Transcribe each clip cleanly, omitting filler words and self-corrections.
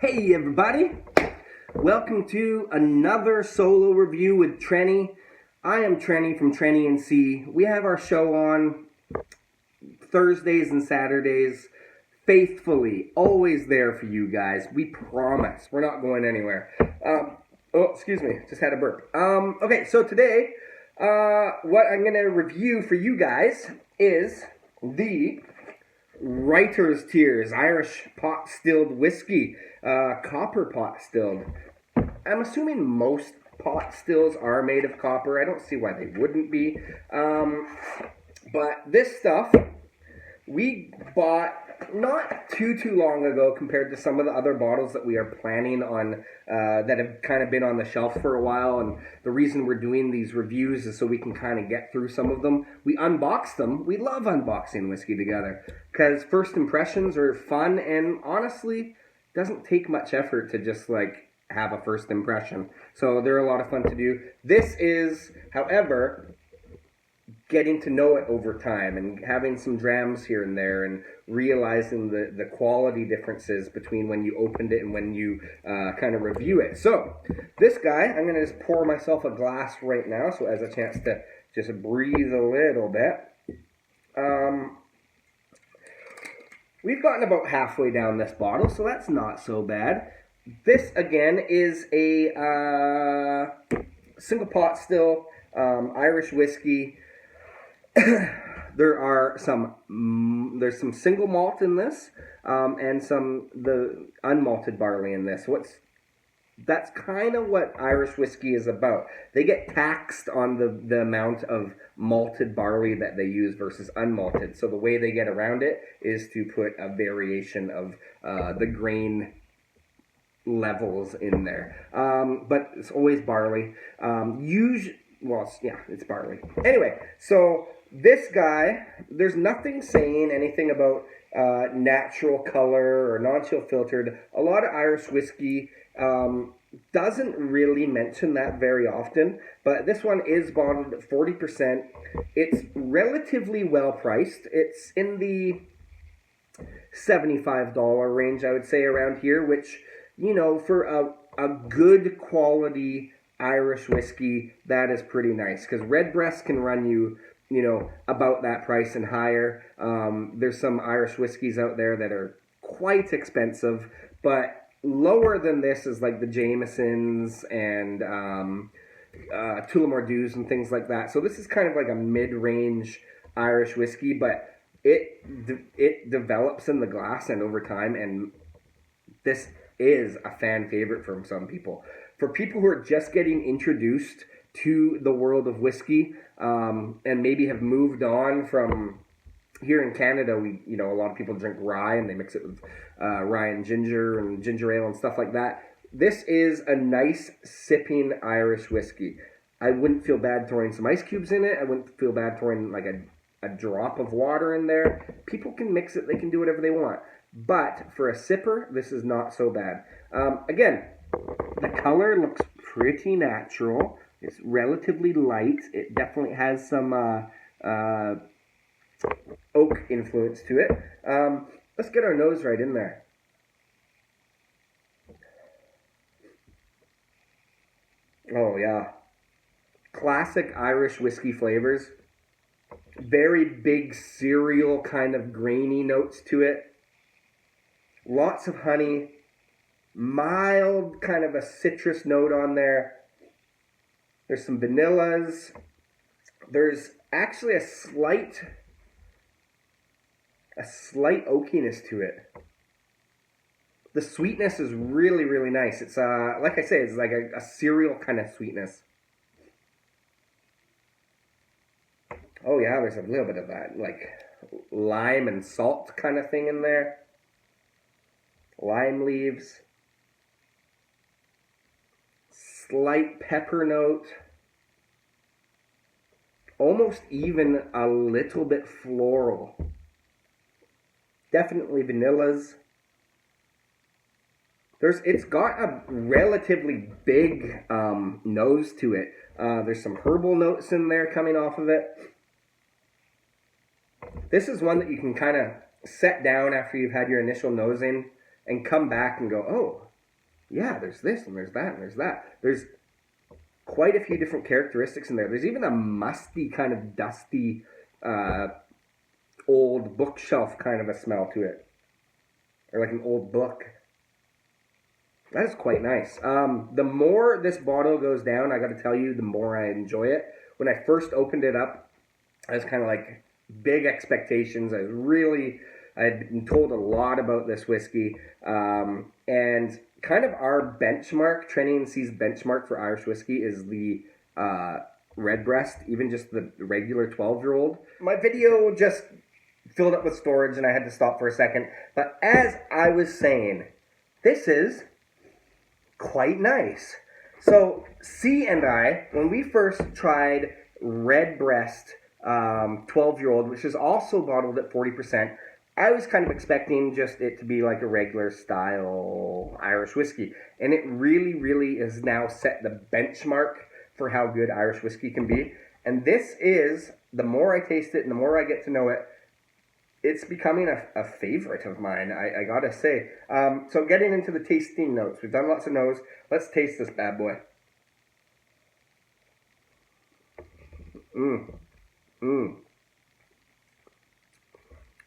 Hey everybody, welcome to another solo review with Trenny. I am Trenny from Trenny and C. We have our show on Thursdays and Saturdays, faithfully, always there for you guys. We promise, we're not going anywhere. Excuse me, just had a burp. Okay, so today, what I'm going to review for you guys is the Writer's Tears Irish pot stilled whiskey, copper pot stilled. I'm assuming most pot stills are made of copper. I don't see why they wouldn't be. But this stuff we bought not too long ago compared to some of the other bottles that we are planning on that have kind of been on the shelf for a while. And the reason we're doing these reviews is so we can kind of get through some of them. We unboxed them. We love unboxing whiskey together because first impressions are fun, and honestly doesn't take much effort to just like have a first impression. So they're a lot of fun to do. This is, however, getting to know it over time and having some drams here and there and realizing the quality differences between when you opened it and when you kind of review it. So this guy, I'm going to just pour myself a glass right now so it has a chance to just breathe a little bit. We've gotten about halfway down this bottle, so that's not so bad. This, again, is a single pot still Irish whiskey. There's some single malt in this, and the unmalted barley in this. That's kind of what Irish whiskey is about. They get taxed on the amount of malted barley that they use versus unmalted. So the way they get around it is to put a variation of the grain levels in there. But it's always barley. It's barley. Anyway, so this guy, there's nothing saying anything about natural color or non-chill filtered. A lot of Irish whiskey doesn't really mention that very often, but this one is bottled at 40%. It's relatively well priced. It's in the $75 range, I would say, around here, which, you know, for a good quality Irish whiskey, that is pretty nice, because Redbreast can run you about that price and higher. There's some Irish whiskeys out there that are quite expensive, but lower than this is like the Jamesons and Tullamore Dews and things like that. So this is kind of like a mid-range Irish whiskey, but it develops in the glass and over time, and this is a fan favorite from some people. For people who are just getting introduced to the world of whiskey, and maybe have moved on from here in Canada, a lot of people drink rye and they mix it with rye and ginger ale and stuff like that. This is a nice sipping Irish whiskey. I wouldn't feel bad throwing some ice cubes in it. I wouldn't feel bad throwing like a drop of water in there. People can mix it. They can do whatever they want. But for a sipper, this is not so bad. Again, the color looks pretty natural. It's relatively light. It definitely has some oak influence to it. Let's get our nose right in there. Oh, yeah. Classic Irish whiskey flavors. Very big cereal kind of grainy notes to it. Lots of honey. Mild kind of a citrus note on there. There's some vanillas. There's actually a slight oakiness to it. The sweetness is really, really nice. It's like I say, it's like a cereal kind of sweetness. Oh yeah, there's a little bit of that, like lime and salt kind of thing in there. Lime leaves. Slight pepper note. Almost even a little bit floral. Definitely vanillas. It's got a relatively big nose to it. There's some herbal notes in there coming off of it. This is one that you can kind of set down after you've had your initial nosing and come back and go, oh, yeah, there's this and there's that and there's that. There's quite a few different characteristics in there. There's even a musty, kind of dusty, old bookshelf kind of a smell to it, or like an old book. That is quite nice. The more this bottle goes down, I got to tell you, the more I enjoy it. When I first opened it up, I was kind of like big expectations. I had been told a lot about this whiskey, and kind of our benchmark, Trenny and C's benchmark for Irish whiskey is the Redbreast, even just the regular 12-year-old. My video just filled up with storage, and I had to stop for a second. But as I was saying, this is quite nice. So C and I, when we first tried Redbreast 12-year-old, which is also bottled at 40%, I was kind of expecting just it to be like a regular style Irish whiskey. And it really, really is now set the benchmark for how good Irish whiskey can be. And this is, the more I taste it and the more I get to know it, it's becoming a favorite of mine, I gotta say. So getting into the tasting notes. We've done lots of notes. Let's taste this bad boy.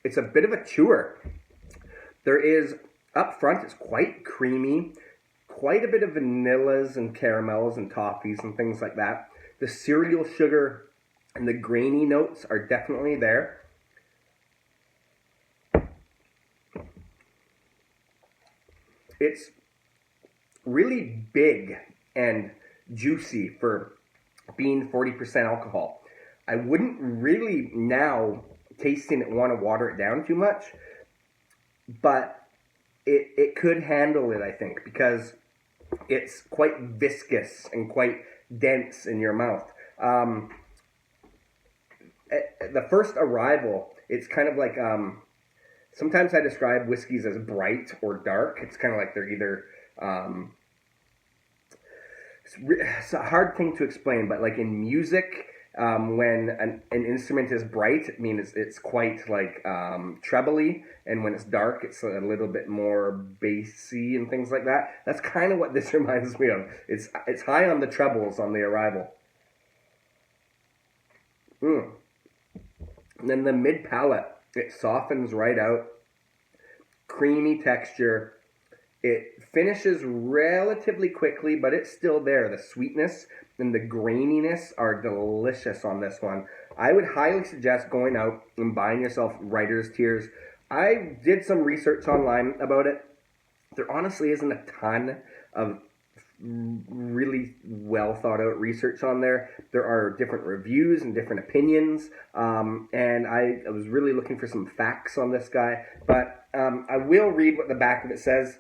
It's a bit of a chewer. There is, up front, it's quite creamy. Quite a bit of vanillas and caramels and toffees and things like that. The cereal sugar and the grainy notes are definitely there. It's really big and juicy for being 40% alcohol. I wouldn't really now, tasting it, want to water it down too much, but it could handle it, I think, because it's quite viscous and quite dense in your mouth. The first arrival, it's kind of like... sometimes I describe whiskeys as bright or dark. It's kind of like they're either... it's a hard thing to explain, but like in music, when an instrument is bright, it means it's quite like trebly, and when it's dark, it's a little bit more bassy and things like that. That's kind of what this reminds me of. It's high on the trebles on the arrival. And then the mid palate, it softens right out. Creamy texture. It finishes relatively quickly, but it's still there. The sweetness and the graininess are delicious on this one. I would highly suggest going out and buying yourself Writer's Tears. I did some research online about it. There honestly isn't a ton of really well thought out research on there. There are different reviews and different opinions, and I was really looking for some facts on this guy, but I will read what the back of it says.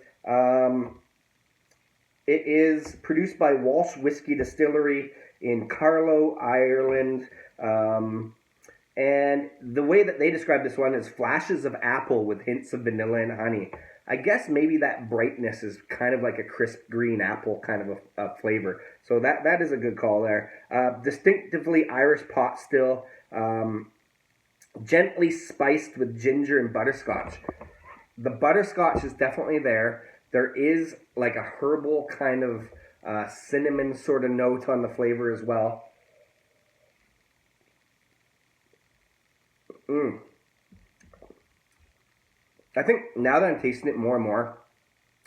It is produced by Walsh Whisky Distillery in Carlow, Ireland, and the way that they describe this one is flashes of apple with hints of vanilla and honey. I guess maybe that brightness is kind of like a crisp green apple kind of a flavor. So that is a good call there. Distinctively Irish pot still. Gently spiced with ginger and butterscotch. The butterscotch is definitely there. There is like a herbal kind of cinnamon sort of note on the flavor as well. I think now that I'm tasting it more and more,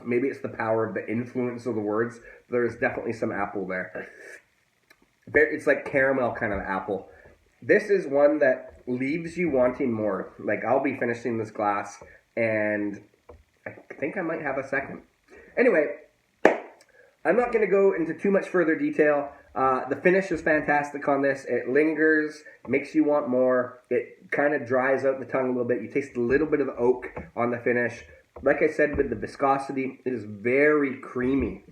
maybe it's the power of the influence of the words. There's definitely some apple there. It's like caramel kind of apple. This is one that leaves you wanting more. Like, I'll be finishing this glass, and I think I might have a second. Anyway, I'm not going to go into too much further detail. The finish is fantastic on this. It lingers, makes you want more. It kind of dries out the tongue a little bit. You taste a little bit of the oak on the finish. Like I said, with the viscosity, it is very creamy.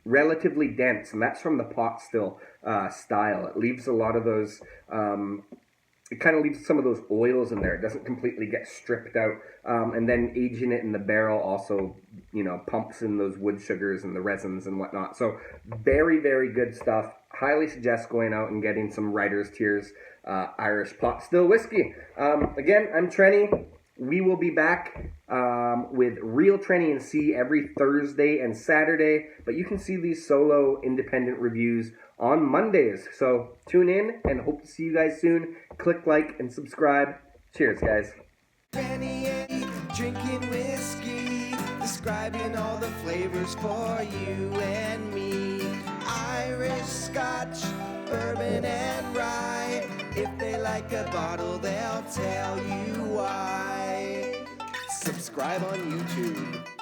Relatively dense, and that's from the pot still style. It leaves a lot of those... it kind of leaves some of those oils in there. It doesn't completely get stripped out. And then aging it in the barrel also, pumps in those wood sugars and the resins and whatnot. So very, very good stuff. Highly suggest going out and getting some Writer's Tears Irish pot still whiskey. Again, I'm Trenny. we will be back with Real Trenny and C every Thursday and Saturday, but you can see these solo independent reviews on Mondays. So tune in and hope to see you guys soon. Click like and subscribe. Cheers, guys. Drinking whiskey, describing all the flavors for you and me. Irish, Scotch, bourbon, and rye. If they like a bottle, they'll tell you why. Subscribe on YouTube.